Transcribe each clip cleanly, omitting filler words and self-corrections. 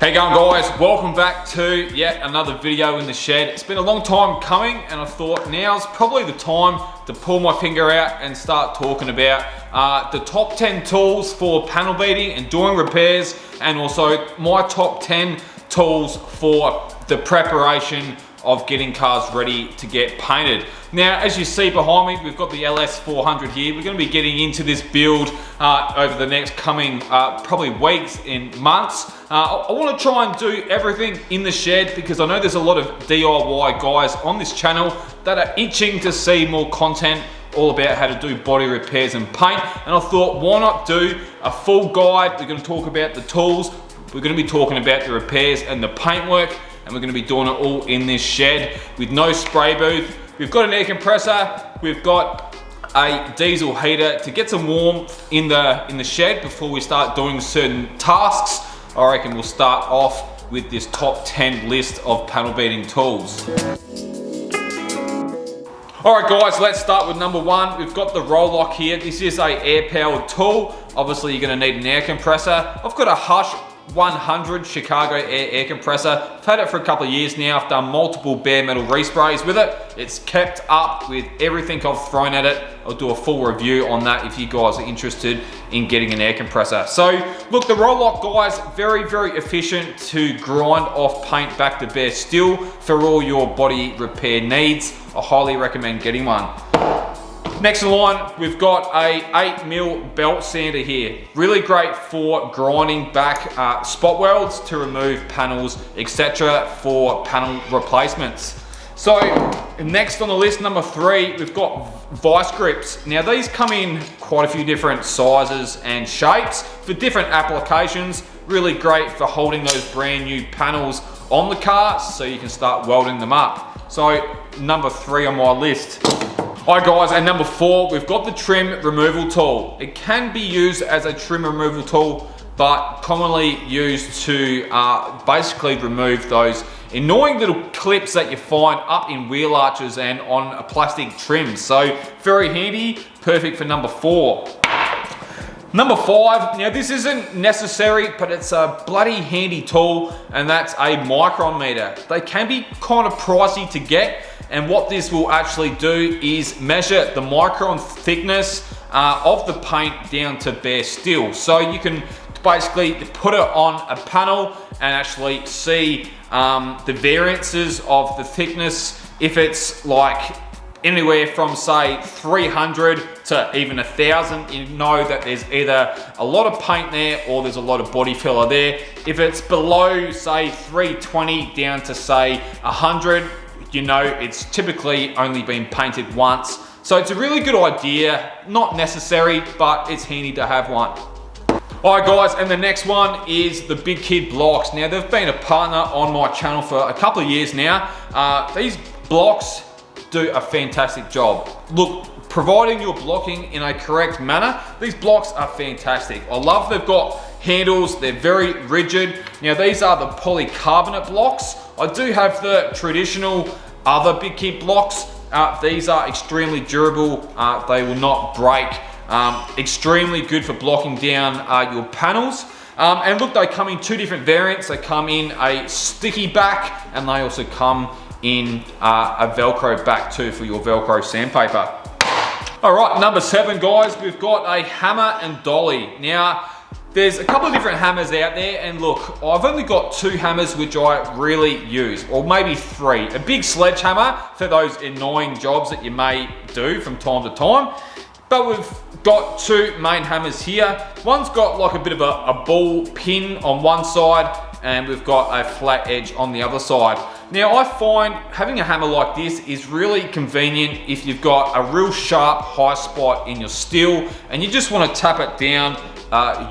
How you going, guys? Welcome back to yet another video in the shed. It's been a long time coming and I thought now's probably the time to pull my finger out and start talking about the top 10 tools for panel beating and doing repairs, and also my top 10 tools for the preparation of getting cars ready to get painted. Now, as you see behind me, we've got the LS400 here. We're going to be getting into this build over the next coming probably weeks and months. I want to try and do everything in the shed because I know there's a lot of DIY guys on this channel that are itching to see more content all about how to do body repairs and paint. And I thought, why not do a full guide? We're going to talk about the tools, we're going to be talking about the repairs and the paintwork, and we're going to be doing it all in this shed with no spray booth. We've got an air compressor, we've got a diesel heater to get some warmth in the shed before we start doing certain tasks. I reckon we'll start off with this top 10 list of panel beating tools. Alright guys, let's start with number one. We've got the Roloc here. This is a air powered tool. Obviously you're going to need an air compressor. I've got a Hush 100 Chicago air compressor. I've had it for a couple of years now. I've done multiple bare metal resprays with it. It's kept up with everything I've thrown at it. I'll do a full review on that if you guys are interested in getting an air compressor. So look, the Roloc, guys, very efficient to grind off paint back to bare steel for all your body repair needs. I highly recommend getting one. Next in line, we've got a 8mm belt sander here. Really great for grinding back spot welds to remove panels, etc. for panel replacements. So next on the list, number three, we've got vice grips. Now these come in quite a few different sizes and shapes for different applications. Really great for holding those brand new panels on the car so you can start welding them up. So number three on my list. Alright guys, and number four, we've got the trim removal tool. It can be used as a trim removal tool, but commonly used to basically remove those annoying little clips that you find up in wheel arches and on a plastic trim. So very handy, perfect for number four. Number five, now this isn't necessary, but it's a bloody handy tool, and that's a micron meter. They can be kind of pricey to get, and what this will actually do is measure the micron thickness of the paint down to bare steel. So you can basically put it on a panel and actually see the variances of the thickness. If it's like anywhere from say 300 to even 1,000, you know that there's either a lot of paint there or there's a lot of body filler there. If it's below say 320 down to say 100, you know it's typically only been painted once. So it's a really good idea, not necessary, but it's handy to have one. Alright guys, and the next one is the Big Kid blocks. Now they've been a partner on my channel for a couple of years now. These blocks do a fantastic job. Look, providing you're blocking in a correct manner, these blocks are fantastic. I love they've got handles, they're very rigid. Now these are the polycarbonate blocks. I do have the traditional other Big Kid blocks. These are extremely durable, they will not break. Extremely good for blocking down your panels. And look, they come in two different variants. They come in a sticky back, and they also come in a Velcro back too for your Velcro sandpaper. All right, number seven, guys, we've got a hammer and dolly. Now, there's a couple of different hammers out there, and look, I've only got two hammers which I really use, or maybe three. A big sledgehammer for those annoying jobs that you may do from time to time. But we've got two main hammers here. One's got like a bit of a ball pin on one side, and we've got a flat edge on the other side. Now I find having a hammer like this is really convenient if you've got a real sharp high spot in your steel and you just want to tap it down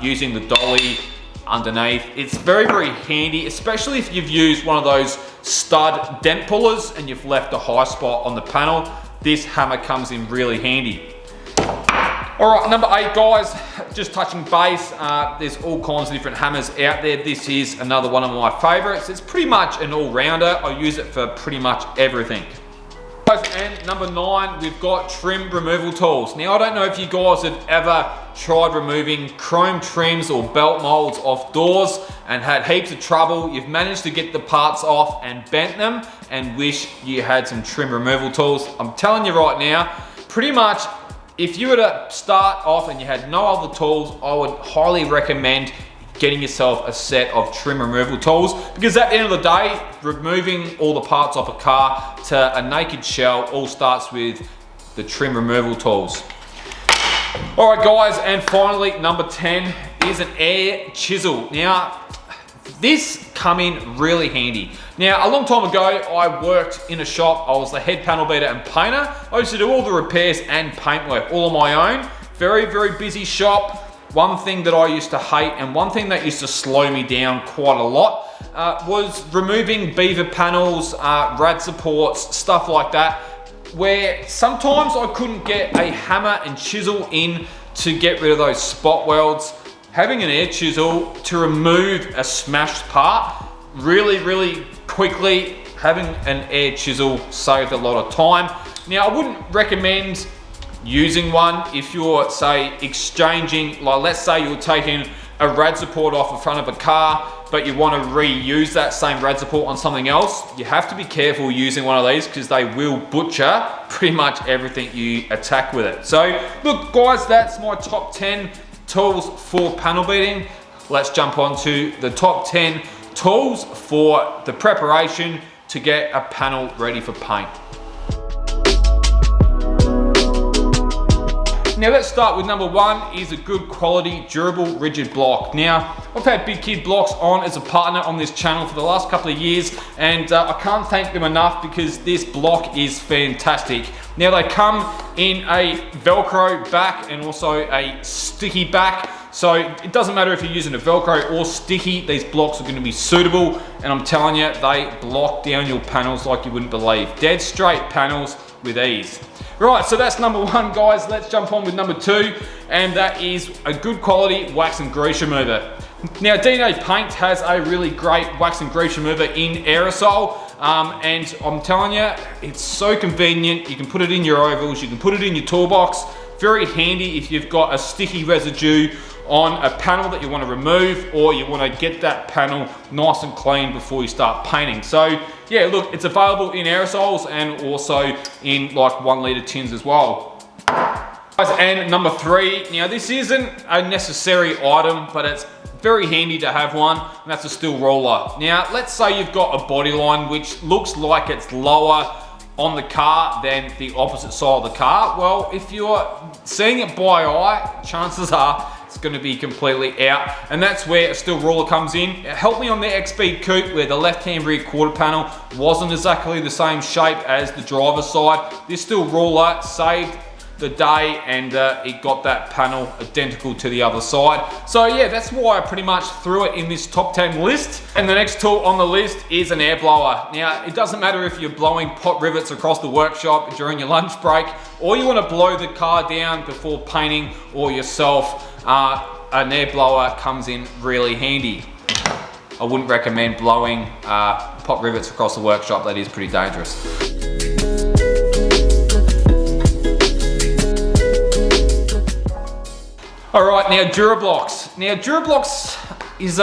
using the dolly underneath. It's very handy, especially if you've used one of those stud dent pullers and you've left a high spot on the panel. This hammer comes in really handy. All right, number eight, guys, just touching base. There's all kinds of different hammers out there. This is another one of my favorites. It's pretty much an all-rounder. I use it for pretty much everything. And number nine, we've got trim removal tools. Now, I don't know if you guys have ever tried removing chrome trims or belt molds off doors and had heaps of trouble, you've managed to get the parts off and bent them and wish you had some trim removal tools, I'm telling you right now, pretty much if you were to start off and you had no other tools, I would highly recommend getting yourself a set of trim removal tools, because at the end of the day, removing all the parts off a car to a naked shell all starts with the trim removal tools. All right guys, and finally number 10 is an air chisel. Now this come in really handy. Now a long time ago I worked in a shop, I was the head panel beater and painter. I used to do all the repairs and paintwork all on my own. Very, very busy shop. One thing that I used to hate and one thing that used to slow me down quite a lot was removing beaver panels, rad supports, stuff like that, where sometimes I couldn't get a hammer and chisel in to get rid of those spot welds. Having an air chisel to remove a smashed part really, really quickly, having an air chisel saved a lot of time. Now I wouldn't recommend using one if you're, say, exchanging, like let's say you're taking a rad support off the front of a car, but you want to reuse that same rad support on something else. You have to be careful using one of these because they will butcher pretty much everything you attack with it. So look guys, that's my top 10 tools for panel beating. Let's jump on to the top 10 tools for the preparation to get a panel ready for paint. Now let's start with number 1 is a good quality durable rigid block. Now I've had Big Kid Blocks on as a partner on this channel for the last couple of years, and I can't thank them enough because this block is fantastic. Now they come in a Velcro back and also a sticky back, so it doesn't matter if you're using a Velcro or sticky, these blocks are going to be suitable, and I'm telling you, they block down your panels like you wouldn't believe. Dead straight panels with ease. Right, so that's number 1 guys. Let's jump on with number 2, and that is a good quality wax and grease remover. Now DNA Paint has a really great wax and grease remover in aerosol, and I'm telling you, it's so convenient. You can put it in your ovals, you can put it in your toolbox. Very handy if you've got a sticky residue on a panel that you want to remove, or you want to get that panel nice and clean before you start painting. So yeah, look, it's available in aerosols and also in like 1 litre tins as well. And number 3, now this isn't a necessary item, but it's very handy to have one, and that's a steel roller. Now let's say you've got a body line which looks like it's lower on the car than the opposite side of the car. Well, if you're seeing it by eye, chances are it's going to be completely out, and that's where a steel ruler comes in. It helped me on the X-Speed Coupe where the left-hand rear quarter panel wasn't exactly the same shape as the driver's side. This steel ruler saved the day, and it got that panel identical to the other side. So yeah, that's why I pretty much threw it in this top 10 list. And the next tool on the list is an air blower. Now it doesn't matter if you're blowing pot rivets across the workshop during your lunch break, or you want to blow the car down before painting or yourself, an air blower comes in really handy. I wouldn't recommend blowing pot rivets across the workshop. That is pretty dangerous. All right, now Durablocks. Now Durablocks is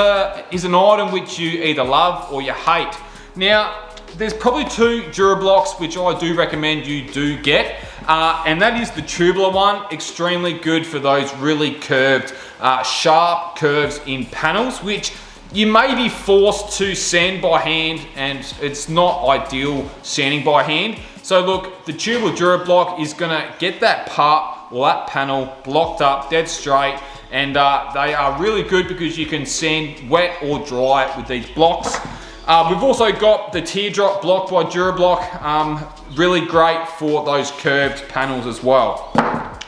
an item which you either love or you hate. Now there's probably 2 Durablocks which I do recommend you do get, and that is the tubular one. Extremely good for those really curved, sharp curves in panels, which you may be forced to sand by hand, and it's not ideal sanding by hand. So look, the tubular Durablock is gonna get that part or that panel blocked up dead straight, and they are really good because you can sand wet or dry with these blocks. We've also got the teardrop block by Durablock, really great for those curved panels as well.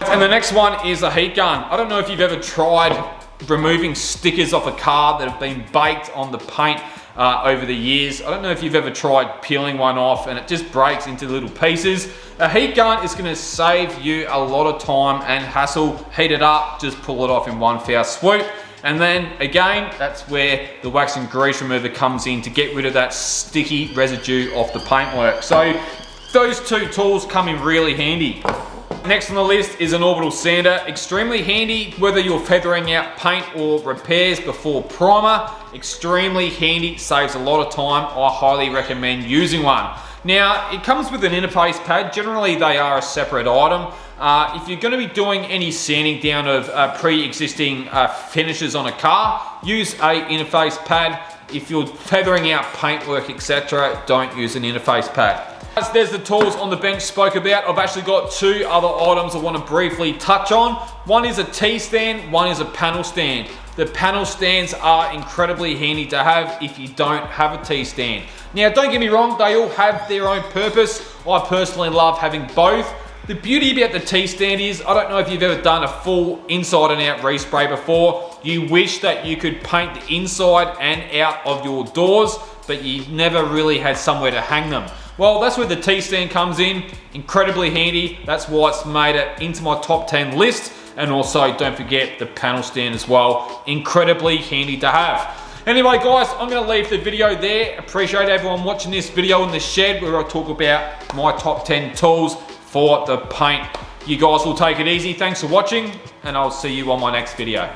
And the next one is a heat gun. I don't know if you've ever tried removing stickers off a car that have been baked on the paint over the years. I don't know if you've ever tried peeling one off and it just breaks into little pieces. A heat gun is going to save you a lot of time and hassle. Heat it up, just pull it off in one foul swoop. And then again, that's where the wax and grease remover comes in to get rid of that sticky residue off the paintwork. So those 2 tools come in really handy. Next on the list is an orbital sander. Extremely handy whether you're feathering out paint or repairs before primer. Extremely handy, saves a lot of time. I highly recommend using one. Now, it comes with an interface pad. Generally, they are a separate item. If you're going to be doing any sanding down of pre-existing finishes on a car, use a interface pad. If you're feathering out paintwork, etc., don't use an interface pad. There's the tools on the bench spoke about. I've actually got two other items I want to briefly touch on. One is a T-stand, one is a panel stand. The panel stands are incredibly handy to have if you don't have a T-stand. Now, don't get me wrong, they all have their own purpose. I personally love having both. The beauty about the T-stand is, I don't know if you've ever done a full inside and out respray before. You wish that you could paint the inside and out of your doors, but you never really had somewhere to hang them. Well, that's where the T-stand comes in. Incredibly handy. That's why it's made it into my top 10 list. And also, don't forget the panel stand as well. Incredibly handy to have. Anyway, guys, I'm going to leave the video there. Appreciate everyone watching this video in the shed where I talk about my top 10 tools for the paint. You guys will take it easy. Thanks for watching, and I'll see you on my next video.